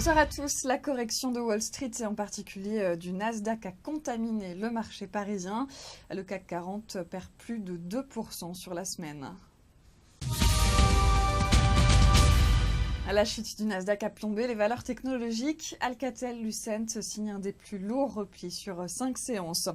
Bonsoir à tous. La correction de Wall Street et en particulier du Nasdaq a contaminé le marché parisien. Le CAC 40 perd plus de 2% sur la semaine. La chute du Nasdaq a plombé les valeurs technologiques. Alcatel-Lucent signe un des plus lourds replis sur 5 séances.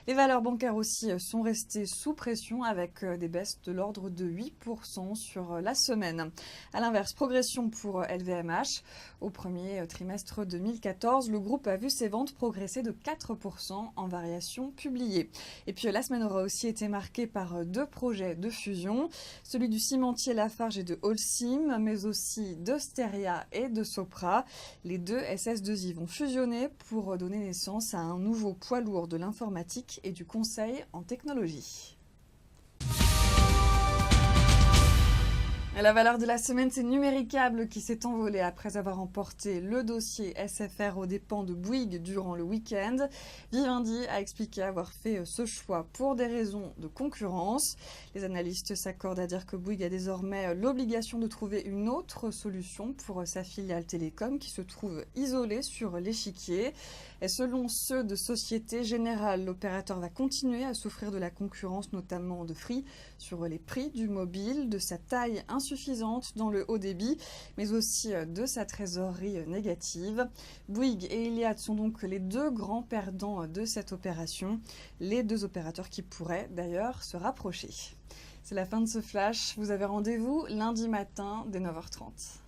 Les valeurs bancaires aussi sont restées sous pression avec des baisses de l'ordre de 8% sur la semaine. A l'inverse, progression pour LVMH. Au premier trimestre 2014, le groupe a vu ses ventes progresser de 4% en variation publiée. Et puis la semaine aura aussi été marquée par deux projets de fusion, celui du cimentier Lafarge et de Holcim, mais aussi de Steria et de Sopra. Les deux SS2I vont fusionner pour donner naissance à un nouveau poids lourd de l'informatique et du conseil en technologie. La valeur de la semaine, c'est Numéricable qui s'est envolé après avoir remporté le dossier SFR aux dépens de Bouygues durant le week-end. Vivendi a expliqué avoir fait ce choix pour des raisons de concurrence. Les analystes s'accordent à dire que Bouygues a désormais l'obligation de trouver une autre solution pour sa filiale Télécom qui se trouve isolée sur l'échiquier. Et selon ceux de Société Générale, l'opérateur va continuer à souffrir de la concurrence, notamment de Free, sur les prix du mobile, de sa taille insuffisante dans le haut débit, mais aussi de sa trésorerie négative. Bouygues et Iliad sont donc les deux grands perdants de cette opération, les deux opérateurs qui pourraient d'ailleurs se rapprocher. C'est la fin de ce flash, vous avez rendez-vous lundi matin dès 9h30.